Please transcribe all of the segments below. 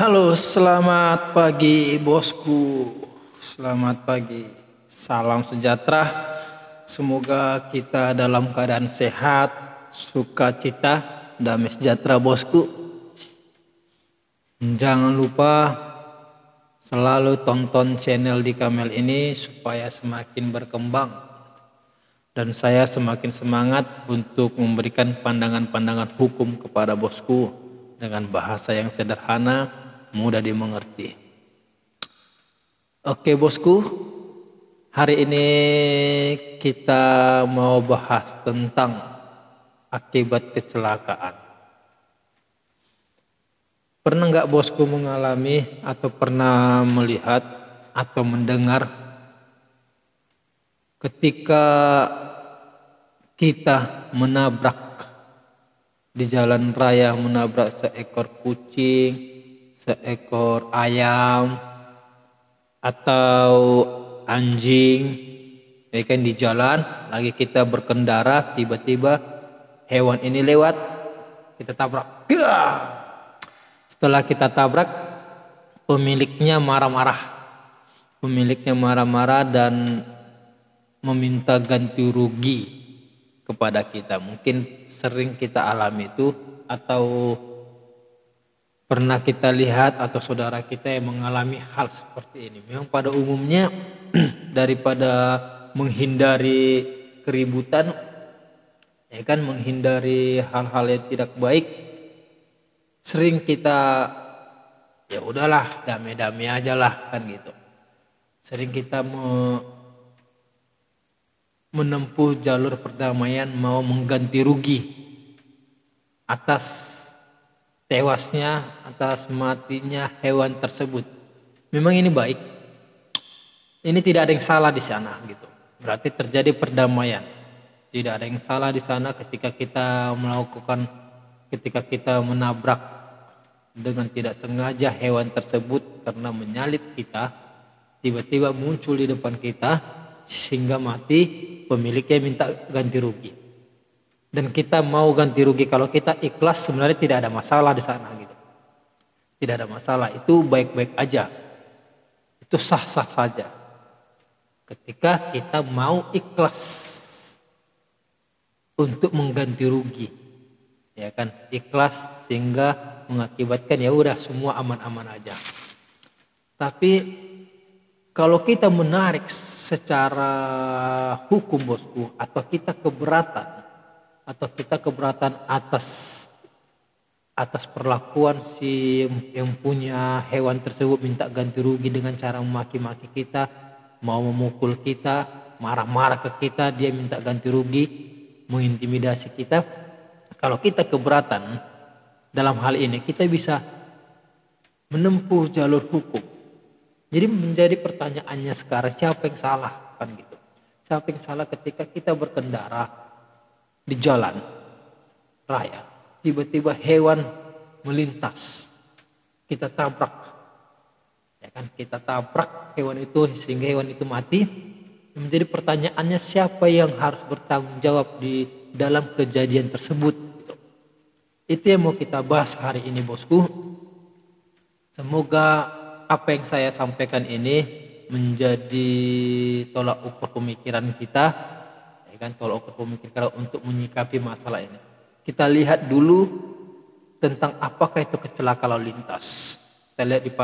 Halo, selamat pagi bosku. Selamat pagi. Salam sejahtera. Semoga kita dalam keadaan sehat, sukacita, damai sejahtera bosku. Jangan lupa selalu tonton channel di Kamel ini supaya semakin berkembang dan saya semakin semangat untuk memberikan pandangan-pandangan hukum kepada bosku dengan bahasa yang sederhana, mudah dimengerti. Oke bosku, hari ini kita mau bahas tentang akibat kecelakaan. Pernah nggak bosku mengalami atau pernah melihat atau mendengar ketika kita menabrak di jalan raya, menabrak seekor kucing, seekor ayam, atau anjing, ya kan, di jalan lagi kita berkendara, tiba-tiba hewan ini lewat, kita tabrak. Setelah kita tabrak, pemiliknya marah-marah dan meminta ganti rugi kepada kita. Mungkin sering kita alami itu, atau pernah kita lihat atau saudara kita yang mengalami hal seperti ini. Memang pada umumnya daripada menghindari keributan, ya kan, menghindari hal-hal yang tidak baik, sering kita ya udahlah, damai-damai aja lah kan gitu. Sering kita menempuh jalur perdamaian, mau mengganti rugi atas tewasnya, atas matinya hewan tersebut. Memang ini baik. Ini tidak ada yang salah di sana gitu. Berarti terjadi perdamaian. Tidak ada yang salah di sana ketika kita menabrak dengan tidak sengaja hewan tersebut karena menyalip kita, tiba-tiba muncul di depan kita sehingga mati, pemiliknya minta ganti rugi. Dan kita mau ganti rugi, kalau kita ikhlas sebenarnya tidak ada masalah di sana gitu. Tidak ada masalah, itu baik-baik aja. Itu sah-sah saja. Ketika kita mau ikhlas untuk mengganti rugi, ya kan, ikhlas sehingga mengakibatkan ya udah semua aman-aman aja. Tapi kalau kita menarik secara hukum bosku, atau kita keberatan atas perlakuan si yang punya hewan tersebut, minta ganti rugi dengan cara memaki-maki kita, mau memukul kita, marah-marah ke kita, dia minta ganti rugi, mengintimidasi kita. Kalau kita keberatan dalam hal ini, kita bisa menempuh jalur hukum. Jadi menjadi pertanyaannya sekarang, siapa yang salah kan gitu? Siapa yang salah ketika kita berkendara di jalan raya, tiba-tiba hewan melintas, kita tabrak, ya kan, kita tabrak hewan itu sehingga hewan itu mati. Menjadi pertanyaannya, siapa yang harus bertanggung jawab di dalam kejadian tersebut gitu. Itu yang mau kita bahas hari ini bosku. Semoga apa yang saya sampaikan ini menjadi tolak ukur pemikiran kita, ya kan, tolak ukur pemikiran untuk menyikapi masalah ini. Kita lihat dulu tentang apakah itu kecelakaan lalu lintas. Kita lihat di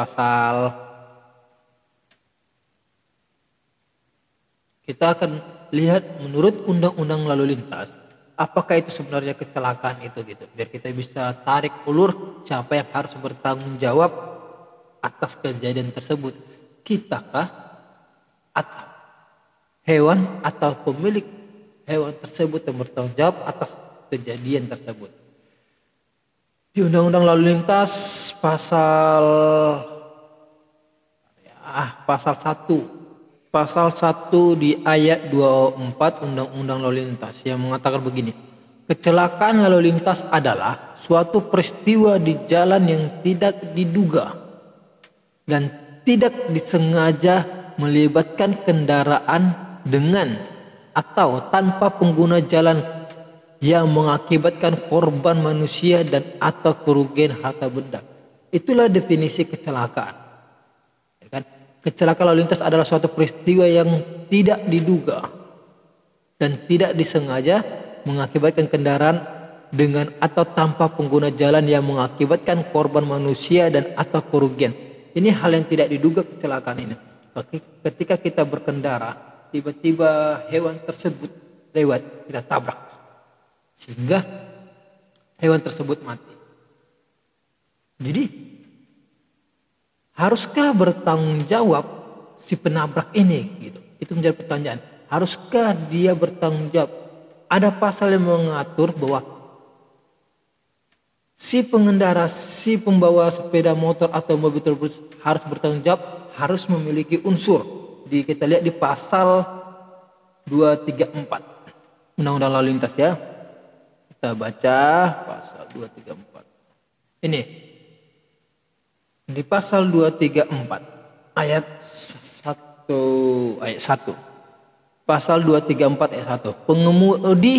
kita akan lihat menurut undang-undang lalu lintas, apakah itu sebenarnya kecelakaan itu gitu. Biar kita bisa tarik ulur siapa yang harus bertanggung jawab atas kejadian tersebut. Kita kah, atau hewan, atau pemilik hewan tersebut yang bertanggung jawab atas kejadian tersebut. Di undang-undang lalu lintas pasal 1 di ayat 24 Undang-Undang Lalu Lintas yang mengatakan begini: kecelakaan lalu lintas adalah suatu peristiwa di jalan yang tidak diduga dan tidak disengaja melibatkan kendaraan dengan atau tanpa pengguna jalan yang mengakibatkan korban manusia dan atau kerugian harta benda. Itulah definisi kecelakaan. Ya kan? Kecelakaan lalu lintas adalah suatu peristiwa yang tidak diduga dan tidak disengaja mengakibatkan kendaraan dengan atau tanpa pengguna jalan yang mengakibatkan korban manusia dan atau kerugian. Ini hal yang tidak diduga kecelakaan ini. Ketika kita berkendara, tiba-tiba hewan tersebut lewat, kita tabrak. Sehingga hewan tersebut mati. Jadi, haruskah bertanggung jawab si penabrak ini? Gitu. Itu menjadi pertanyaan. Haruskah dia bertanggung jawab? Ada pasal yang mengatur bahwa si pengendara, si pembawa sepeda motor atau mobil tersebut harus bertanggung jawab, harus memiliki unsur. Kita lihat di pasal 234 Undang-Undang Lalu Lintas ya. Kita baca pasal 234. Ini di pasal 234 ayat 1 Pasal 234 ayat 1. Pengemudi,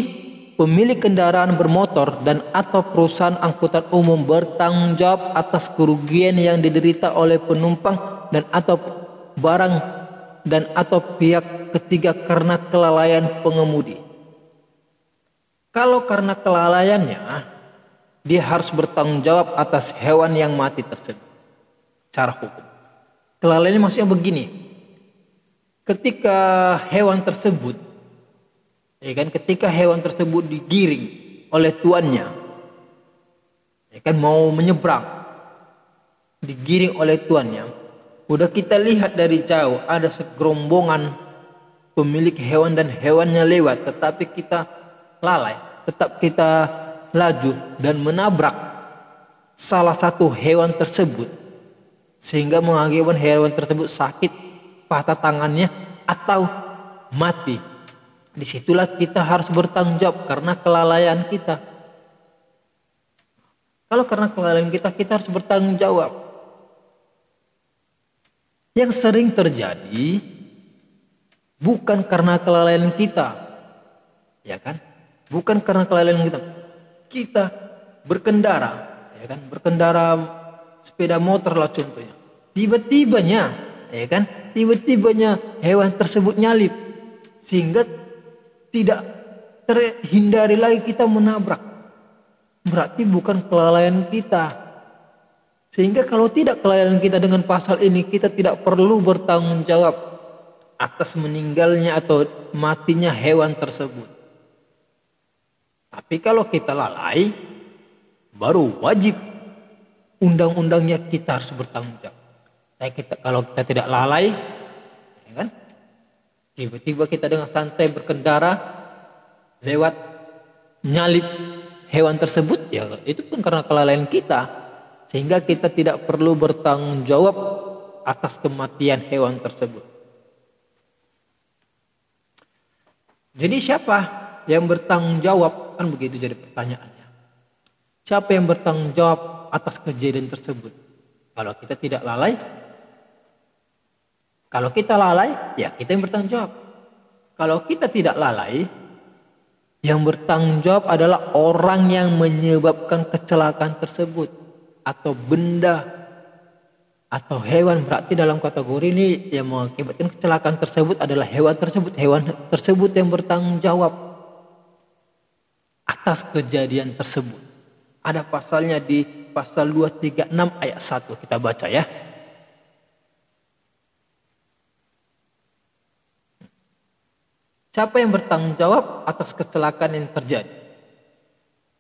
pemilik kendaraan bermotor dan atau perusahaan angkutan umum bertanggung jawab atas kerugian yang diderita oleh penumpang dan atau barang dan atau pihak ketiga karena kelalaian pengemudi. Kalau karena kelalaiannya, dia harus bertanggung jawab atas hewan yang mati tersebut. Cara hukum. Kelalaiannya maksudnya begini. Ketika hewan tersebut digiring oleh tuannya, mau menyeberang, digiring oleh tuannya, udah kita lihat dari jauh ada segerombongan pemilik hewan dan hewannya lewat, tetapi kita lalai, tetap kita laju dan menabrak salah satu hewan tersebut, sehingga mengakibatkan hewan tersebut sakit, patah tangannya atau mati. Disitulah kita harus bertanggung jawab karena kelalaian kita. Kalau karena kelalaian kita harus bertanggung jawab. Yang sering terjadi bukan karena kelalaian kita, ya kan? Bukan karena kelalaian kita. Kita berkendara, ya kan? Berkendara sepeda motor lah contohnya. Tiba-tibanya hewan tersebut nyalip, sehingga tidak terhindari lagi kita menabrak. Berarti bukan kelalaian kita. Sehingga kalau tidak kelalaian kita dengan pasal ini, kita tidak perlu bertanggung jawab atas meninggalnya atau matinya hewan tersebut. Tapi kalau kita lalai, baru wajib undang-undangnya kita harus bertanggung jawab. Kalau kita tidak lalai, ya kan? Tiba-tiba kita dengan santai berkendara lewat nyalip hewan tersebut, ya itu pun karena kelalaian kita, sehingga kita tidak perlu bertanggung jawab atas kematian hewan tersebut. Jadi siapa yang bertanggung jawab? Kan begitu jadi pertanyaannya. Siapa yang bertanggung jawab atas kejadian tersebut? Kalau kita tidak lalai, kalau kita lalai, ya kita yang bertanggung jawab. Kalau kita tidak lalai, yang bertanggung jawab adalah orang yang menyebabkan kecelakaan tersebut, atau benda atau hewan. Berarti dalam kategori ini yang mengakibatkan kecelakaan tersebut adalah hewan tersebut yang bertanggung jawab atas kejadian tersebut. Ada pasalnya di pasal 236 ayat 1, kita baca ya. Siapa yang bertanggung jawab atas kecelakaan yang terjadi?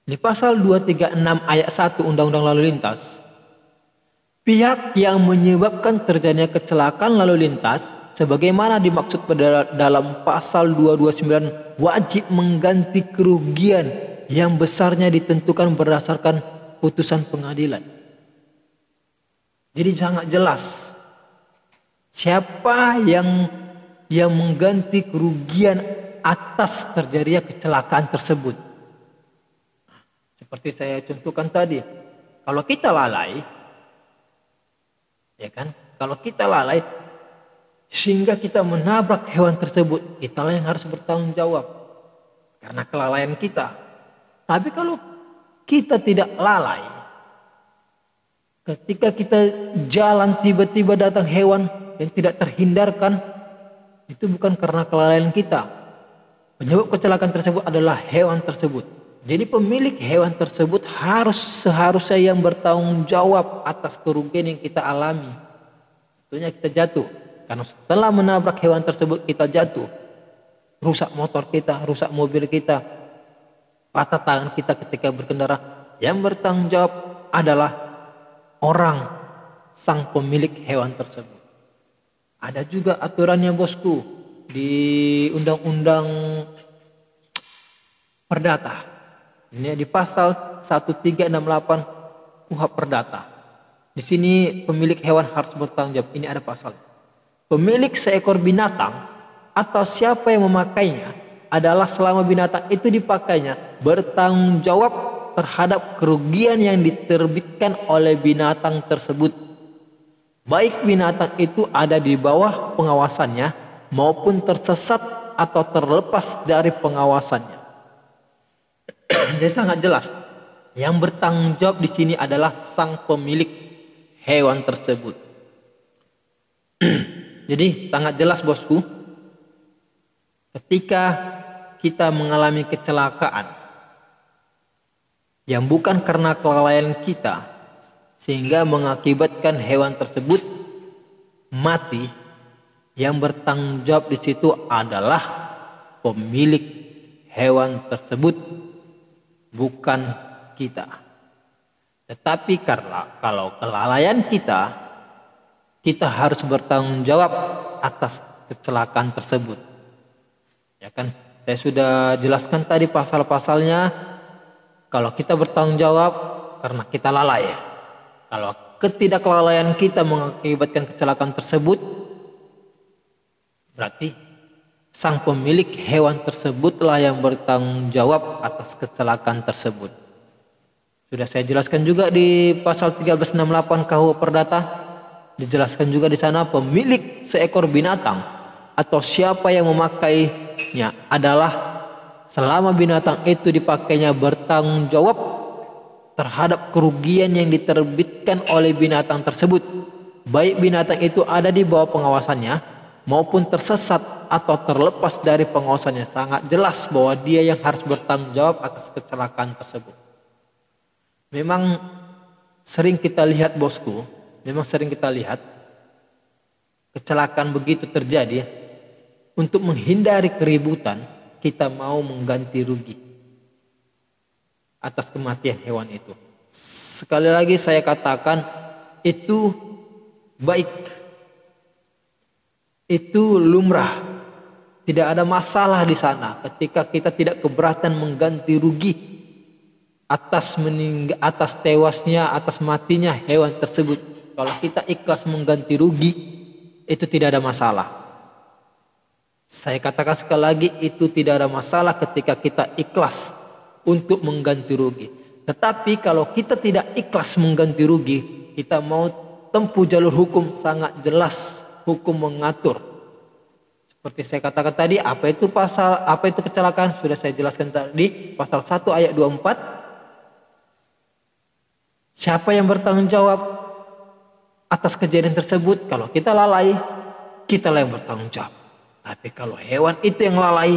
Di pasal 236 ayat 1 Undang-Undang Lalu Lintas, pihak yang menyebabkan terjadinya kecelakaan lalu lintas sebagaimana dimaksud pada dalam pasal 229 wajib mengganti kerugian yang besarnya ditentukan berdasarkan putusan pengadilan. Jadi sangat jelas siapa yang mengganti kerugian atas terjadinya kecelakaan tersebut. Seperti saya contohkan tadi, kalau kita lalai, ya kan? Kalau kita lalai sehingga kita menabrak hewan tersebut, kita yang harus bertanggung jawab karena kelalaian kita. Tapi kalau kita tidak lalai, Ketika kita jalan tiba-tiba datang hewan yang tidak terhindarkan, itu bukan karena kelalaian kita. Penyebab kecelakaan tersebut adalah hewan tersebut. Jadi pemilik hewan tersebut seharusnya yang bertanggung jawab atas kerugian yang kita alami. Tentunya kita jatuh, karena setelah menabrak hewan tersebut kita jatuh. Rusak motor kita, rusak mobil kita, patah tangan kita ketika berkendara. Yang bertanggung jawab adalah orang, sang pemilik hewan tersebut. Ada juga aturannya bosku di Undang-Undang Perdata. Ini di pasal 1368 KUHP Perdata. Di sini pemilik hewan harus bertanggung jawab. Ini ada pasalnya. Pemilik seekor binatang atau siapa yang memakainya adalah selama binatang itu dipakainya bertanggung jawab terhadap kerugian yang diterbitkan oleh binatang tersebut. Baik binatang itu ada di bawah pengawasannya maupun tersesat atau terlepas dari pengawasannya. Jadi sangat jelas, yang bertanggung jawab di sini adalah sang pemilik hewan tersebut. Jadi sangat jelas bosku, ketika kita mengalami kecelakaan yang bukan karena kelalaian kita sehingga mengakibatkan hewan tersebut mati, yang bertanggung jawab di situ adalah pemilik hewan tersebut, bukan kita. Tetapi karena kalau kelalaian kita harus bertanggung jawab atas kecelakaan tersebut. Ya kan, saya sudah jelaskan tadi pasal-pasalnya. Kalau kita bertanggung jawab karena kita lalai, kalau ketidaklalaian kita mengakibatkan kecelakaan tersebut, berarti sang pemilik hewan tersebutlah yang bertanggung jawab atas kecelakaan tersebut. Sudah saya jelaskan juga di pasal 1368 KUHP Perdata. Dijelaskan juga di sana pemilik seekor binatang atau siapa yang memakainya adalah selama binatang itu dipakainya bertanggung jawab terhadap kerugian yang diterbitkan oleh binatang tersebut. Baik binatang itu ada di bawah pengawasannya maupun tersesat atau terlepas dari pengawasannya. Sangat jelas bahwa dia yang harus bertanggung jawab atas kecelakaan tersebut. Memang sering kita lihat bosku, kecelakaan begitu terjadi. Untuk menghindari keributan, kita mau mengganti rugi atas kematian hewan itu. Sekali lagi saya katakan, itu baik, itu lumrah, tidak ada masalah di sana ketika kita tidak keberatan mengganti rugi atas tewasnya, atas matinya hewan tersebut. Kalau kita ikhlas mengganti rugi, itu tidak ada masalah. Saya katakan sekali lagi, itu tidak ada masalah ketika kita ikhlas untuk mengganti rugi. Tetapi kalau kita tidak ikhlas mengganti rugi, kita mau tempuh jalur hukum, sangat jelas hukum mengatur. Seperti saya katakan tadi, apa itu kecelakaan? Sudah saya jelaskan tadi, pasal 1 ayat 24. Siapa yang bertanggung jawab atas kejadian tersebut? Kalau kita lalai, kitalah yang bertanggung jawab. Tapi kalau hewan itu yang lalai,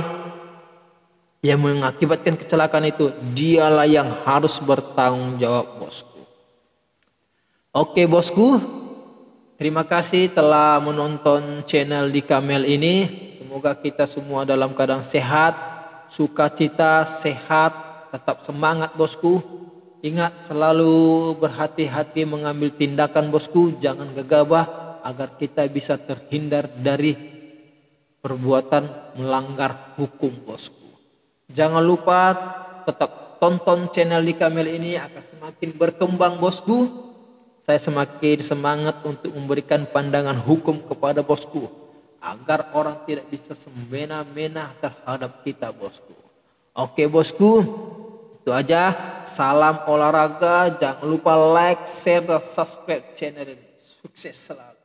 yang mengakibatkan kecelakaan itu, dialah yang harus bertanggung jawab bosku. Oke bosku, terima kasih telah menonton channel di Kamel ini. Semoga kita semua dalam keadaan sehat, sukacita, sehat, tetap semangat bosku. Ingat, selalu berhati-hati mengambil tindakan bosku, jangan gegabah agar kita bisa terhindar dari perbuatan melanggar hukum bosku. Jangan lupa tetap tonton channel di Kamel ini, akan semakin berkembang bosku. Saya semakin semangat untuk memberikan pandangan hukum kepada bosku, agar orang tidak bisa semena-mena terhadap kita bosku. Oke bosku, itu aja. Salam olahraga, jangan lupa like, share, dan subscribe channel ini. Sukses selalu.